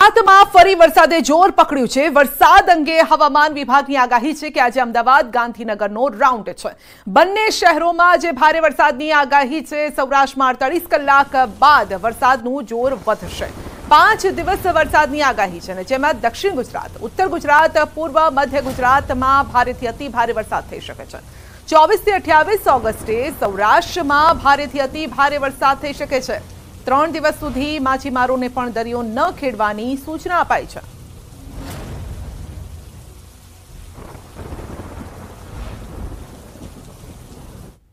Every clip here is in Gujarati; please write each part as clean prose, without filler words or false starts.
ગુજરાતમાં ફરી વરસાદે જોર પકડ્યું છે। વરસાદ અંગે હવામાન વિભાગની આગાહી છે કે આજે અમદાવાદ ગાંધીનગરનો રાઉન્ડ છે। બંને શહેરોમાં આજે ભારે વરસાદની આગાહી છે। સૌરાષ્ટ્રમાં 48 કલાક બાદ વરસાદનું જોર વધશે। 5 દિવસ વરસાદની આગાહી છે, જેમાં દક્ષિણ ગુજરાત, ઉત્તર ગુજરાત, પૂર્વ મધ્ય ગુજરાતમાં ભારેથી અતિ ભારે વરસાદ થઈ શકે છે। 24 થી 28 ઓગસ્ટે સૌરાષ્ટ્રમાં ભારેથી અતિ ભારે વરસાદ થઈ શકે છે। 3 દિવસ સુધી માછીમારોને પણ દરિયો ન ખેડવાની सूचना अपाई है।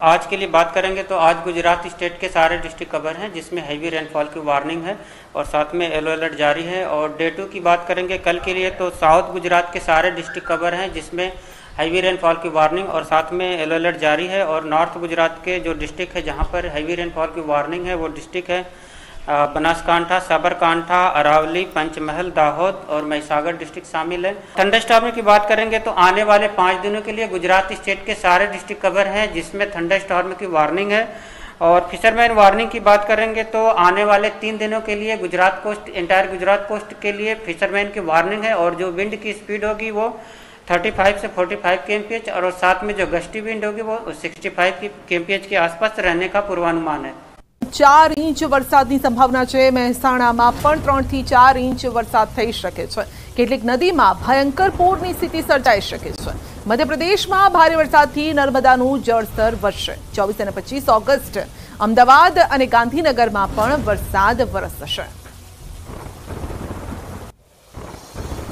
आज के लिए बात करेंगे तो आज गुजरात स्टेट के सारे डिस्ट्रिक्ट कवर हैं, जिसमें हैवी रेनफॉल की वार्निंग है और साथ में येलो अलर्ट जारी है। और डे 2 की बात करेंगे कल के लिए तो साउथ गुजरात के सारे डिस्ट्रिक्ट कवर हैं, जिसमें हैवी रेनफॉल की वार्निंग और साथ में येलो अलर्ट जारी है। और नॉर्थ गुजरात के जो डिस्ट्रिक्ट है जहां पर हैवी रेनफॉल की वार्निंग है वो डिस्ट्रिक्ट है बनासकांठा, साबरकांठा, अरावली, पंचमहल, दाहोद और महिसागर डिस्ट्रिक्ट शामिल है। थंडरस्टॉर्म की बात करेंगे तो आने वाले 5 दिनों के लिए गुजरात स्टेट के सारे डिस्ट्रिक्ट कवर हैं, जिसमें थंडरस्टॉर्म की वार्निंग है। और फिशरमैन वार्निंग की बात करेंगे तो आने वाले 3 दिनों के लिए Gujarat coast, entire Gujarat coast के लिए फिशरमैन की वार्निंग है। और जो विंड की स्पीड होगी वो 35 से 45 kmph और साथ में जो गस्टी विंड होगी वो 65 kmph के आसपास रहने का पूर्वानुमान है। 4 इंच वरसादनी संभावना है। મહેસાણામાં પણ 3 થી 4 इंच વરસાદ થઈ શકે છે। કેટલીક નદીમાં ભયંકર પૂરની સ્થિતિ સર્જાઈ શકે છે। મધ્યપ્રદેશમાં ભારે વરસાદથી નર્મદાનું જળસ્તર વધશે। 24 અને 25 ઓગસ્ટ અમદાવાદ અને ગાંધીનગરમાં પણ વરસાદ વરસશે।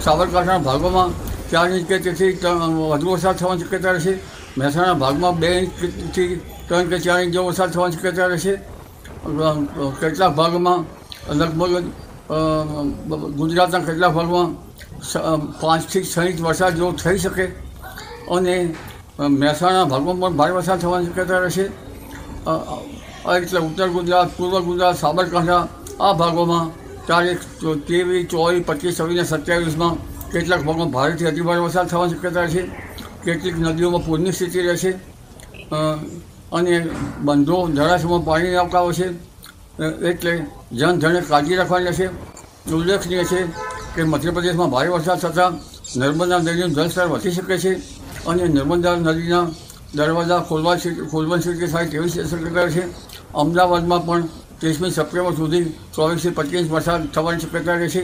સાબરકાંઠાના ભાગોમાં 4 इंच કે તેથી વધુ વરસાદ થવાની શક્યતા રહેશે। મહેસાણા ભાગમાં 2 इंच થી 3 કે 4 इंच જેવો વરસાદ થવાની શક્યતા રહેશે। કેટલાક ભાગમાં લગભગ ગુજરાતના કેટલાક ભાગમાં 5 થી 6 इंच વરસાદ જેવો થઈ શકે અને મહેસાણા ભાગમાં પણ ભારે વરસાદ થવાની શક્યતા રહેશે। એટલે ઉત્તર ગુજરાત, પૂર્વ ગુજરાત, સાબરકાંઠા આ ભાગોમાં તારીખ 23, 24, 25, 26 અને 27માં કેટલાક ભાગમાં ભારેથી અતિભારે વરસાદ થવાની શક્યતા રહેશે। કેટલીક નદીઓમાં પૂરની સ્થિતિ રહેશે અને બંધો જળાશયમાં પાણી આવકારો છે, એટલે જનધને કાળજી રાખવાની રહેશે। ઉલ્લેખનીય છે કે મધ્યપ્રદેશમાં ભારે વરસાદ થતાં નર્મદા નદીનું જળસ્તર વધી શકે છે અને નર્મદા નદીના દરવાજા ખોલવાની સ્થિતિ થાય તેવી શક્યતા છે। અમદાવાદમાં પણ 30મી સપ્ટેમ્બર સુધી 24 થી 25 इंच વરસાદ થવાની શક્યતા રહેશે।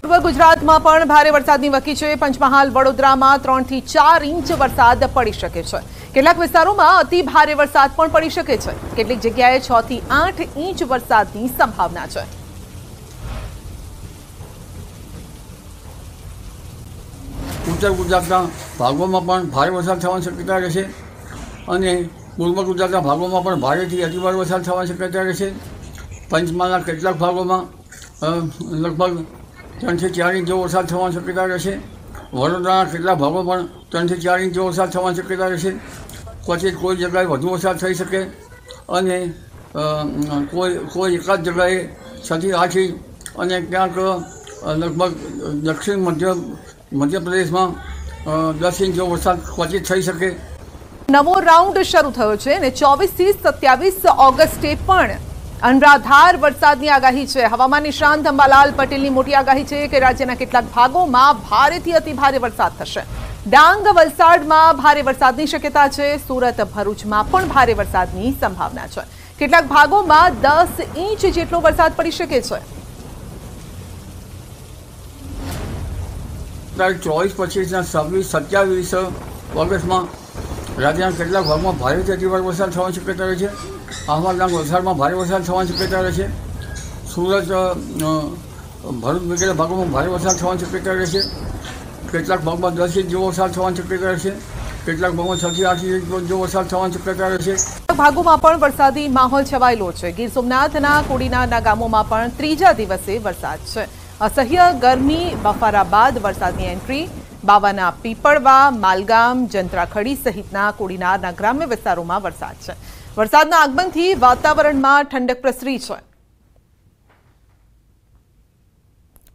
પૂર્વ ગુજરાતમાં પણ ભારે વરસાદની વકી છે। પંચમહાલ, વડોદરામાં 3 થી 4 इंच વરસાદ પડી શકે છે। કેટલાક વિસ્તારોમાં અતિ ભારે વરસાદ પણ પડી શકે છે। કેટલીક જગ્યાએ 6 થી 8 इंच વરસાદની સંભાવના છે। ઉત્તર ગુજરાતના ભાગોમાં પણ ભારે વરસાદ થવાની શક્યતા રહેશે અને પૂર્વ ગુજરાતના ભાગોમાં પણ ભારેથી અતિભારે વરસાદ થવાની શક્યતા રહેશે। પંચમહાલના કેટલાક ભાગોમાં લગભગ 3 થી 4 इंच જેવો વરસાદ થવાની શક્યતા રહેશે। વડોદરાના કેટલાક ભાગોમાં પણ 3 થી 4 इंच જેવો વરસાદ થવાની શક્યતા રહેશે। ક્વચિત કોઈ જગ્યાએ વધુ વરસાદ થઈ શકે અને કોઈ એકાદ જગ્યાએ 6 થી 8 इंच અને ક્યાંક લગભગ દક્ષિણ મધ્યપ્રદેશમાં 10 इंच જેવો વરસાદ ક્વચિત થઈ શકે। નવો રાઉન્ડ શરૂ થયો છે અને 24 થી 27 ઓગસ્ટે પણ અનરાધાર વરસાદની આગાહી છે। હવામાન નિષ્ણાંત અંબાલાલ પટેલની મોટી આગાહી છે કે રાજ્યના કેટલાક ભાગોમાં ભારેથી અતિ ભારે વરસાદ થશે। ડાંગ, વલસાડમાં ભારે વરસાદની શક્યતા છે। સુરત, ભરૂચમાં પણ ભારે વરસાદની સંભાવના છે। કેટલાક ભાગોમાં 10 इंच જેટલો વરસાદ પડી શકે છે। તારીખ 24, 25, 26, 27 ઓગસ્ટમાં રાજ્યના કેટલાક ભાગમાં ભારેથી અતિભારે વરસાદ થવાની શક્યતા રહે છે। અહમદનગર, વલસાડમાં ભારે વરસાદ થવાની શક્યતા રહે છે। સુરત, ભરૂચ વગેરે ભાગોમાં ભારે વરસાદ થવાની શક્યતા રહે છે। કેટલાક ભાગમાં 10 इंच જેવો વરસાદ થવાની શક્યતા રહેશે। કેટલાક ભાગમાં 6 થી 8 इंच જેવો વરસાદ થવાની શક્યતા રહેશે। ભાગોમાં પણ વરસાદી માહોલ છવાયેલો છે। ગીર સોમનાથના કોડીનારના ગામોમાં પણ 3જા દિવસે વરસાદ છે। અસહ્ય ગરમી, બફારા બાદ વરસાદની એન્ટ્રી। બાવાના પીપળવા, માલગામ, જંત્રાખડી સહિતના કોડીનારના ગ્રામ્ય વિસ્તારોમાં વરસાદ છે। વરસાદના આગમનથી વાતાવરણમાં ઠંડક પ્રસરી છે।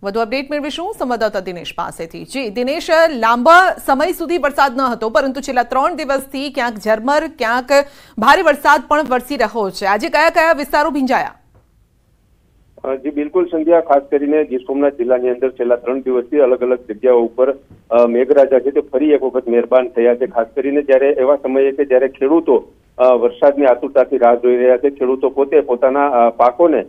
વધુ અપડેટ મેળવીશું સંવાદદાતા દિનેશ પાસેથી। જી દિનેશ, લાંબા સમય સુધી વરસાદ ન હતો, પરંતુ છેલ્લા 3 દિવસથી ક્યાંક ઝરમર, ક્યાંક ભારે વરસાદ પણ વરસી રહ્યો છે। આજે કયા કયા વિસ્તારો ભીંજાયા? જી બિલકુલ સંધ્યા, ખાસ કરીને ગીર સોમનાથ જિલ્લાની અંદર છેલ્લા 3 દિવસથી અલગ અલગ જગ્યાઓ ઉપર મેઘરાજા છે તે ફરી એક વખત મહેરબાન થયા છે। ખાસ કરીને જ્યારે એવા સમયે કે જ્યારે ખેડૂતો વરસાદની આતુરતાથી રાહ જોઈ રહ્યા છે, ખેડૂતો પોતે પોતાના પાકોને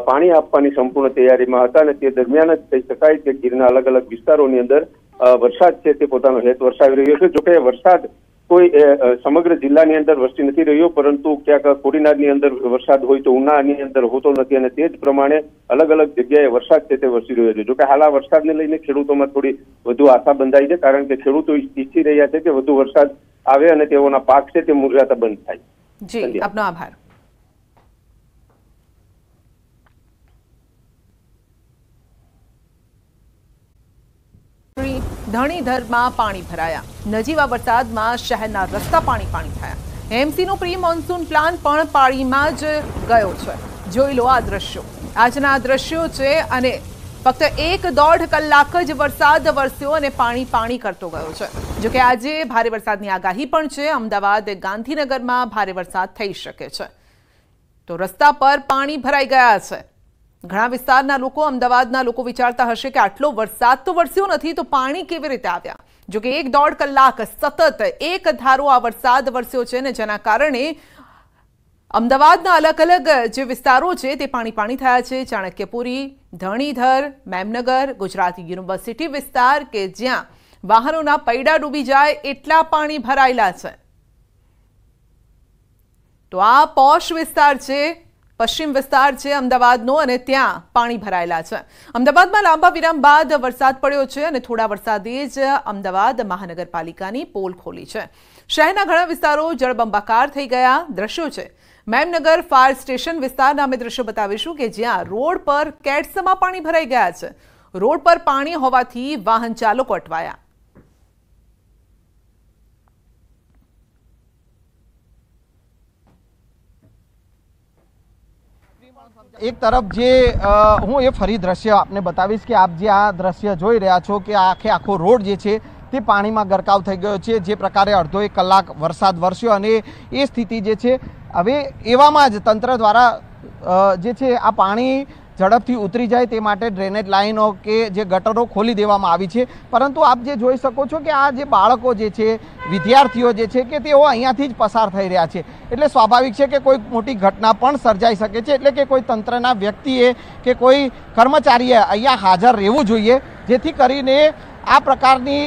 પાણી આપવાની સંપૂર્ણ તૈયારીમાં હતા અને તે દરમિયાન જ કહી શકાય કે ગીરના અલગ અલગ વિસ્તારોની અંદર વરસાદ છે તે પોતાનો હેત વરસાવી રહ્યો છે। જોકે વરસાદ કોઈ સમગ્ર જિલ્લાની અંદર વરસી નથી રહ્યો, પરંતુ ક્યાંક કોડીનારની અંદર વરસાદ હોય તો ઉનાની અંદર હોતો નથી અને તે જ પ્રમાણે અલગ અલગ જગ્યાએ વરસાદ છે તે વરસી રહ્યો છે। જોકે હાલ આ વરસાદને લઈને ખેડૂતોમાં થોડી વધુ આશા બંધાઈ છે, કારણ કે ખેડૂતો ઈચ્છી રહ્યા છે કે વધુ વરસાદ આવે અને તેઓના પાક છે તે મુરઝાતા બંધ થાય। જી, આપનો આભાર। ધણીધરમાં પાણી ભરાયા, નજીવા વરસાદમાં શહેરના રસ્તા પાણી થયા। એમસીનો પ્રી મોન્સૂન પ્લાન પણ પાણીમાં જ ગયો છે। જોઈ લો આ દ્રશ્યો, આજના આ દ્રશ્યો છે અને ફક્ત 1.5 કલાક જ વરસાદ વરસ્યો અને પાણી કરતો ગયો છે। જોકે આજે ભારે વરસાદની આગાહી પણ છે। અમદાવાદ, ગાંધીનગરમાં ભારે વરસાદ થઈ શકે છે, તો રસ્તા પર પાણી ભરાઈ ગયા છે। ઘણા વિસ્તારના લોકો, અમદાવાદના લોકો વિચારતા હશે કે આટલો વરસાદ તો વરસ્યો નથી તો પાણી કેવી રીતે આવ્યા? જોકે 1.5 કલાક સતત એક ધારો આ વરસાદ વરસ્યો છે ને જેના કારણે અમદાવાદના અલગ અલગ જે વિસ્તારો છે તે પાણી થયા છે। ચાણક્યપુરી, ધણીધર, મેમનગર, ગુજરાત યુનિવર્સિટી વિસ્તાર કે જ્યાં વાહનોના પૈડા ડૂબી જાય એટલા પાણી ભરાયેલા છે। તો આ પોશ વિસ્તાર છે, પશ્ચિમ વિસ્તાર છે અમદાવાદનો અને ત્યાં પાણી ભરાયેલા છે। અમદાવાદમાં લાંબા વિરામ બાદ વરસાદ પડ્યો છે અને થોડા વરસાદે જ અમદાવાદ મહાનગરપાલિકાની પોલ ખોલી છે। શહેરના ઘણા વિસ્તારો જળબંબાકાર થઈ ગયા દ્રશ્યો છે। મેમનગર ફાયર સ્ટેશન વિસ્તારના અમે દ્રશ્યો બતાવીશું કે જ્યાં રોડ પર કેડસમાં પાણી ભરાઈ ગયા છે। રોડ પર પાણી હોવાથી વાહન ચાલકો અટવાયા। એક તરફ જે હું એ ફરી દ્રશ્ય આપને બતાવીશ કે આપ જે આ દ્રશ્ય જોઈ રહ્યા છો કે આખો રોડ જે છે તે પાણીમાં ગરકાવ થઈ ગયો છે। જે પ્રકારે અડધો 1 કલાક વરસાદ વરસ્યો અને એ સ્થિતિ જે છે હવે એવામાં જ તંત્ર દ્વારા જે છે આ પાણી ઝડપથી ઉતરી જાય તે માટે ડ્રેનેજ લાઈનો કે જે ગટરો ખોલી દેવામાં આવી છે। પરંતુ આપ જે જોઈ શકો છો કે આ જે બાળકો જે છે, વિદ્યાર્થીઓ જે છે કે તેઓ અહીંયાથી જ પસાર થઈ રહ્યા છે, એટલે સ્વાભાવિક છે કે કોઈ મોટી ઘટના પણ સર્જાઈ શકે છે। એટલે કે કોઈ તંત્રના વ્યક્તિએ કે કોઈ કર્મચારીએ અહીંયા હાજર રહેવું જોઈએ, જેથી કરીને આ પ્રકારની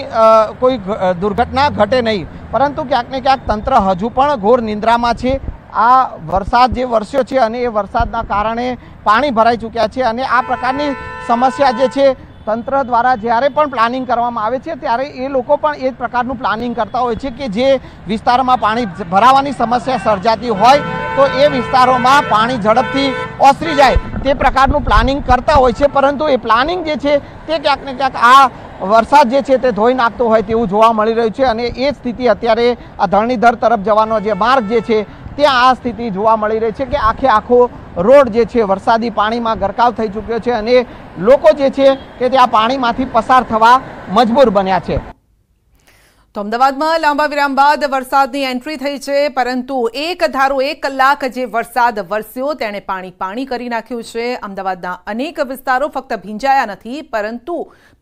કોઈ દુર્ઘટના ઘટે નહીં। પરંતુ ક્યાંક ને ક્યાંક તંત્ર હજુ પણ ઘોર નિંદ્રામાં છે। આ વરસાદ જે વરસ્યો છે અને એ વરસાદના કારણે પાણી ભરાઈ ચૂક્યા છે અને આ પ્રકારની સમસ્યા જે છે તંત્ર દ્વારા જ્યારે પણ પ્લાનિંગ કરવામાં આવે છે ત્યારે એ લોકો પણ એ જ પ્રકારનું પ્લાનિંગ કરતા હોય છે કે જે વિસ્તારમાં પાણી ભરાવાની સમસ્યા સર્જાતી હોય તો એ વિસ્તારોમાં પાણી ઝડપથી ઓસરી જાય તે પ્રકારનું પ્લાનિંગ કરતા હોય છે। પરંતુ એ પ્લાનિંગ જે છે તે ક્યાંક ને ક્યાંક આ વરસાદ જે છે તે ધોઈ નાખતો હોય તેવું જોવા મળી રહ્યું છે અને એ સ્થિતિ અત્યારે આ ધરણીધર તરફ જવાનો જે માર્ગ જે છે ત્યાં આ સ્થિતિ જોવા મળી રહી છે કે આખો રોડ જે છે વરસાદી પાણીમાં ગરકાવ થઈ ચૂક્યો છે અને લોકો જે છે કે ત્યાં પાણીમાંથી પસાર થવા મજબૂર બન્યા છે। તો અમદાવાદમાં લાંબા વિરામ બાદ વરસાદની એન્ટ્રી થઈ છે, પરંતુ એક ધારો 1 કલાક જે વરસાદ વરસ્યો તેણે પાણી કરી નાખ્યું છે। અમદાવાદના અનેક વિસ્તારો ફક્ત ભીંજાયા નથી પરંતુ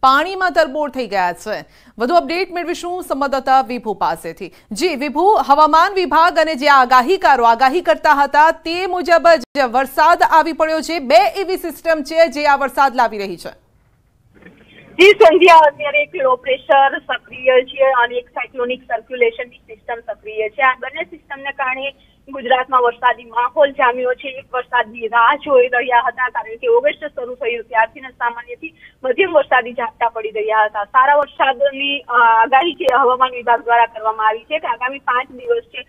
પાણીમાં તરબોળ થઈ ગયા છે। વધુ અપડેટ મેળવીશું સંવાદદાતા વિભુ પાસેથી। જી વિભુ, હવામાન વિભાગ અને જે આગાહીકારો આગાહી કરતા હતા તે મુજબ જ વરસાદ આવી પડ્યો છે। 2 એવી સિસ્ટમ છે જે આ વરસાદ લાવી રહી છે। જી સંધ્યા, અત્યારે એક લો પ્રેશર સક્રિય છે અને એક સાયક્લોનિક સર્ક્યુલેશનની સિસ્ટમ સક્રિય છે। આ બંને સિસ્ટમને કારણે ગુજરાતમાં વરસાદી માહોલ જામ્યો છે। એક વરસાદની રાહ જોઈ રહ્યા હતા, કારણ કે ઓગસ્ટ શરૂ થયું ત્યારથી સામાન્યથી મધ્યમ વરસાદી ઝાપટા પડી રહ્યા હતા। સારા વરસાદની આગાહી છે હવામાન વિભાગ દ્વારા કરવામાં આવી છે કે આગામી 5 દિવસ છે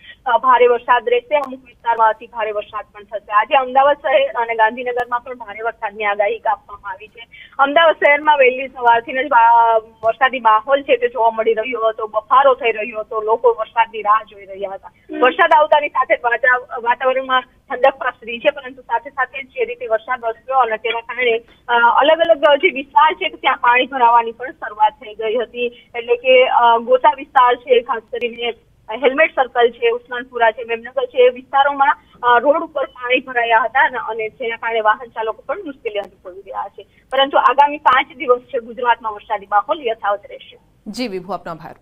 ભારે વરસાદ રહેશે। અમુક વિસ્તારમાં અતિ ભારે વરસાદ પણ થશે। આજે અમદાવાદ શહેર અને ગાંધીનગરમાં પણ ભારે વરસાદની આગાહી આપવામાં આવી છે। અમદાવાદ શહેરમાં વહેલી સવારથી જ વરસાદી માહોલ છે તે જોવા મળી રહ્યો હતો, બફારો થઈ રહ્યો હતો, લોકો વરસાદની રાહ જોઈ રહ્યા હતા। વરસાદ આવતાની સાથે વાતાવરણમાં ઠંડક પ્રસરી છે, પરંતુ સાથે સાથે જે રીતે વરસાદ વરસ્યો અને તેના કારણે અલગ અલગ જે વિસ્તાર છે ત્યાં પાણી ભરાવાની પણ શરૂઆત થઈ ગઈ હતી। એટલે કે ગોતા વિસ્તાર છે, ખાસ કરીને હેલ્મેટ સર્કલ છે, ઉસ્માનપુરા છે, મેમનગર છે, એ વિસ્તારોમાં રોડ ઉપર પાણી ભરાયા હતા અને જેના કારણે વાહન ચાલકો પણ મુશ્કેલી અનુભવી રહ્યા છે. પરંતુ આગામી 5 દિવસ છે ગુજરાતમાં વરસાદી માહોલ યથાવત રહેશે. જી વિભુ, આપનો આભાર.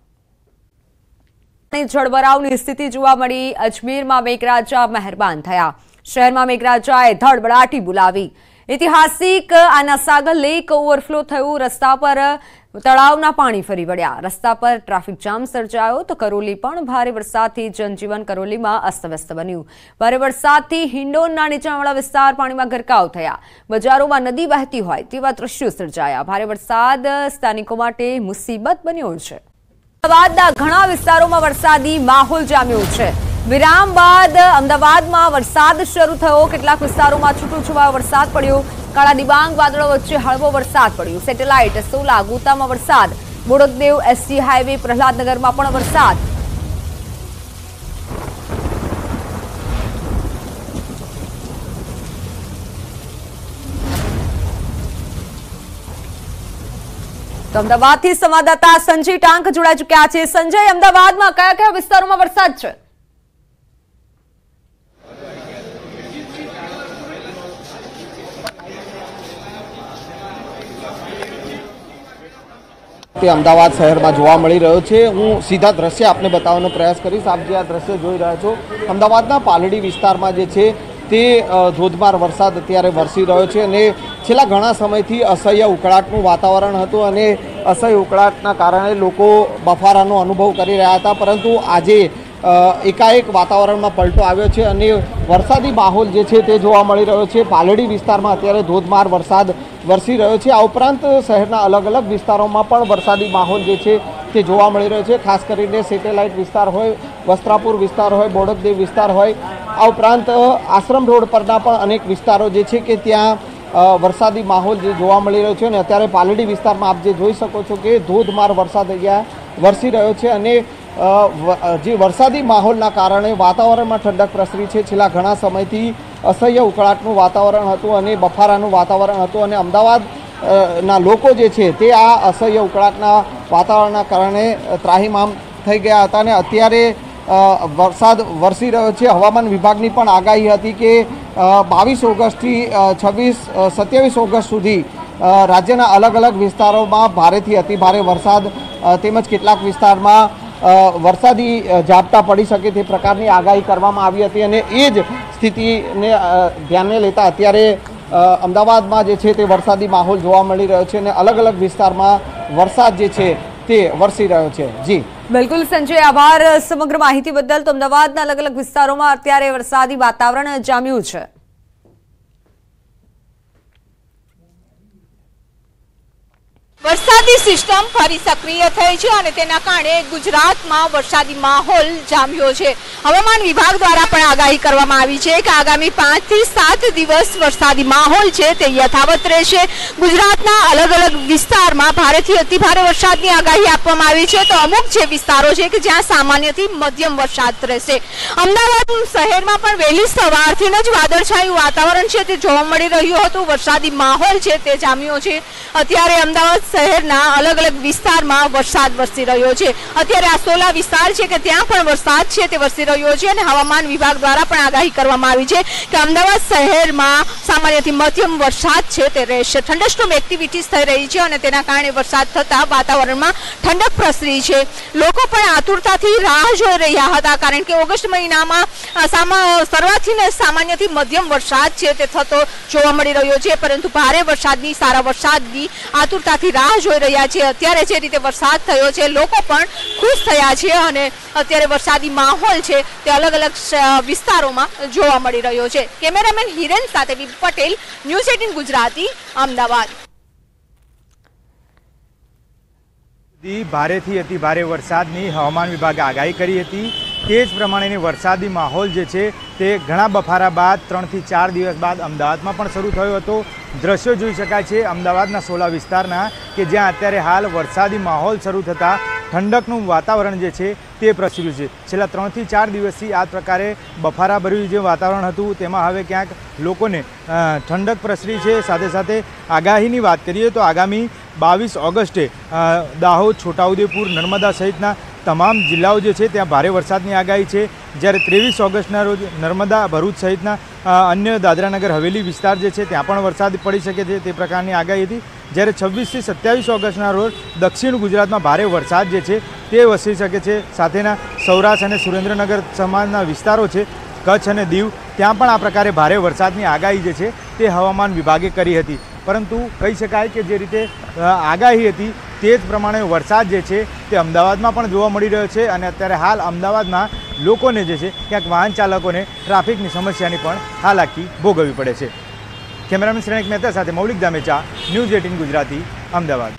જળભરાવની સ્થિતિ જોવા મળી. અજમેરમાં મેઘરાજા મહેરબાન થયા. શહેરમાં મેઘરાજાએ ધડબડાટી બોલાવી. ઐતિહાસિક આના સાગર લેક ઓવરફ્લો થયું. રસ્તા પર તળાવના પાણી ફરી વળ્યા. રસ્તા પર ટ્રાફિક જામ સર્જાયો તો કરોલી પણ ભારે વરસાદથી જનજીવન કરોલીમાં અસ્તવ્યસ્ત બન્યું. ભારે વરસાદથી હિંડોનના નીચાણવાળા વિસ્તાર પાણીમાં ગરકાવ થયા. બજારોમાં નદી વહેતી હોય તેવા દ્રશ્યો સર્જાયા. ભારે વરસાદ સ્થાનિકો માટે મુસીબત બન્યો છે. અમદાવાદના ઘણા વિસ્તારોમાં વરસાદી માહોલ જામ્યો છે. વિરામ બાદ અમદાવાદમાં વરસાદ શરૂ થયો. કેટલાક વિસ્તારોમાં છૂટોછવાયો વરસાદ પડ્યો. કાળા ડિબાંગ વાદળો વચ્ચે હળવો વરસાદ પડ્યો. સેટેલાઇટ, સોલા, ગોતામાં વરસાદ. બોડકદેવ એસટી હાઈવે, પ્રહલાદનગરમાં પણ વરસાદ. તો અમદાવાદથી સંવાદદાતા સંજય ટાંક જોડાઈ ચુક્યા છે. સંજય, અમદાવાદમાં કયા કયા વિસ્તારોમાં વરસાદ છે? તે અમદાવાદ શહેરમાં જોવા મળી રહ્યો છે. હું સીધા દ્રશ્ય આપને બતાવવાનો પ્રયાસ કરીશ. આપ જે આ દ્રશ્ય જોઈ રહ્યા છો, અમદાવાદના પાલડી વિસ્તારમાં જે છે તે ધોધમાર વરસાદ અત્યારે વરસી રહ્યો છે અને છેલ્લા ઘણા સમયથી અસહ્ય ઉકળાટનું વાતાવરણ હતું અને અસહ્ય ઉકળાટના કારણે લોકો બફારાનો અનુભવ કરી રહ્યા હતા. પરંતુ આજે એકાએક વાતાવરણમાં પલટો આવ્યો છે અને વરસાદી માહોલ જે છે તે જોવા મળી રહ્યો છે. પાલડી વિસ્તારમાં અત્યારે ધોધમાર વરસાદ વરસી રહ્યો છે. આ ઉપરાંત શહેરના અલગ અલગ વિસ્તારોમાં પણ વરસાદી માહોલ જે છે તે જોવા મળી રહ્યો છે. ખાસ કરીને સેટેલાઇટ વિસ્તાર હોય, વસ્ત્રાપુર વિસ્તાર હોય, બોડકદેવ વિસ્તાર હોય, આ ઉપરાંત આશ્રમ રોડ પરના પણ અનેક વિસ્તારો જે છે કે ત્યાં વરસાદી માહોલ જે જોવા મળી રહ્યો છે. અને અત્યારે પાલડી વિસ્તારમાં આપ જે જોઈ શકો છો કે ધોધમાર વરસાદ અહીંયા વરસી રહ્યો છે અને જે વરસાદી માહોલના કારણે વાતાવરણમાં ઠંડક પ્રસરી છે. છેલ્લા ઘણા સમયથી અસહ્ય ઉકળાટનું વાતાવરણ હતું અને બફારાનું વાતાવરણ હતું અને અમદાવાદના લોકો જે છે તે આ અસહ્ય ઉકળાટના વાતાવરણના કારણે ત્રાહિમામ થઈ ગયા હતા અને અત્યારે વરસાદ વરસી રહ્યો છે. હવામાન વિભાગની પણ આગાહી હતી કે 22 ઓગસ્ટથી 27 ઓગસ્ટ સુધી રાજ્યના અલગ અલગ વિસ્તારોમાં ભારેથી અતિભારે વરસાદ તેમજ કેટલાક વિસ્તારમાં વરસાદી ઝાપટા પડી શકે તે પ્રકારની આગાહી કરવામાં આવી હતી અને એ જ સ્થિતિને ધ્યાને લેતા અત્યારે અમદાવાદમાં જે છે તે વરસાદી માહોલ જોવા મળી રહ્યો છે અને અલગ અલગ વિસ્તારમાં વરસાદ જે છે તે વરસી રહ્યો છે. જી બિલકુલ સંજય, આભાર સમગ્ર માહિતી બદલ. તો અમદાવાદના અલગ અલગ વિસ્તારોમાં અત્યારે વરસાદી વાતાવરણ જામ્યું છે. વરસાદી સિસ્ટમ ફરી સક્રિય થઈ છે અને તેના કારણે ગુજરાતમાં વરસાદી માહોલ જામ્યો છે. હવામાન વિભાગ દ્વારા પણ આગાહી કરવામાં આવી છે કે આગામી 5 થી 7 દિવસ વરસાદી માહોલ છે તે યથાવત રહેશે. ગુજરાતના અલગ અલગ વિસ્તારમાં ભારેથી અતિભારે વરસાદની આગાહી આપવામાં આવી છે. તો અમુક જે વિસ્તારો છે કે જ્યાં સામાન્યથી મધ્યમ વરસાદ રહેશે. અમદાવાદ શહેરમાં પણ વહેલી સવારથી જ વાદળછાયું વાતાવરણ છે તે જોવા મળી રહ્યું હતું. વરસાદી માહોલ છે તે જામ્યો છે. અત્યારે અમદાવાદ શહેરના અલગ અલગ વિસ્તારમાં વરસાદ વરસી રહ્યો છે. અત્યારે આ સોલા વિસ્તાર છે કે ત્યાં પણ વરસાદ છે તે વરસી રહ્યો છે અને હવામાન વિભાગ દ્વારા પણ આગાહી કરવામાં આવી છે કે અમદાવાદ શહેરમાં સામાન્યથી મધ્યમ વરસાદ છે તે રહેશે. થંડરસ્ટોર્મ એક્ટિવિટીઝ થઈ રહી છે અને તેના કારણે વરસાદ થતા વાતાવરણમાં ઠંડક પ્રસરી છે. લોકો પણ આતુરતાથી રાહ જોઈ રહ્યા હતા કારણ કે ઓગસ્ટ મહિનામાં શરૂઆતથી સામાન્યથી મધ્યમ વરસાદ છે તે થતો જોવા મળી રહ્યો છે. પરંતુ ભારે વરસાદની, સારા વરસાદની આતુરતાથી રાહ જોઈ રહ્યા છે. અત્યારે જે રીતે વરસાદ થયો છે લોકો પણ ખુશ થયા છે અને અત્યારે વરસાદી માહોલ છે તે અલગ અલગ વિસ્તારોમાં જોવા મળી રહ્યો છે. કેમેરામેન હિરેન સાથે વિપ પટેલ, ન્યૂઝ 18 ગુજરાતી, અમદાવાદ. ભારેથી અતિ ભારે વરસાદની હવામાન વિભાગે આગાહી કરી હતી. તે જ પ્રમાણેની વરસાદી માહોલ જે છે તે ઘણા બફારા બાદ 3 થી 4 દિવસ બાદ અમદાવાદમાં પણ શરૂ થયો હતો. દ્રશ્યો જોઈ શકાય છે અમદાવાદના સોલા વિસ્તારના કે જ્યાં અત્યારે હાલ વરસાદી માહોલ શરૂ થતાં ઠંડકનું વાતાવરણ જે છે તે પ્રસર્યું છે. છેલ્લા 3 થી 4 દિવસથી આ પ્રકારે બફારાભર્યું જે વાતાવરણ હતું તેમાં હવે ક્યાંક લોકોને ઠંડક પ્રસરી છે. સાથે સાથે આગાહીની વાત કરીએ તો આગામી 22 ઓગસ્ટે દાહોદ, છોટાઉદેપુર, નર્મદા સહિતના તમામ જિલ્લાઓ જે છે ત્યાં ભારે વરસાદની આગાહી છે। જ્યારે 23 ઓગસ્ટના રોજ નર્મદા, ભરૂચ સહિતના અન્ય દાદરાનગર હવેલી વિસ્તાર જે છે ત્યાં પણ વરસાદ પડી શકે છે તે પ્રકારની આગાહી હતી। જ્યારે 26 થી 27 ઓગસ્ટના રોજ દક્ષિણ ગુજરાતમાં ભારે વરસાદ જે છે તે વરસી શકે છે। સાથેના સૌરાષ્ટ્ર અને સુરેન્દ્રનગર સમાજના વિસ્તારો છે, કચ્છ અને દીવ, ત્યાં પણ આ પ્રકારે ભારે વરસાદની આગાહી જે છે તે હવામાન વિભાગે કરી હતી। પરંતુ કહી શકાય કે જે રીતે આગાહી હતી તે જ પ્રમાણે વરસાદ જે છે તે અમદાવાદમાં પણ જોવા મળી રહ્યો છે અને અત્યારે હાલ અમદાવાદમાં લોકોને જે છે ક્યાંક વાહન ચાલકોને ટ્રાફિકની સમસ્યાની પણ હાલાકી ભોગવવી પડે છે। કેમેરામેન શ્રેણિક મહેતા સાથે મૌલિક ધામેચા, ન્યૂઝ 18 ગુજરાતી, અમદાવાદ।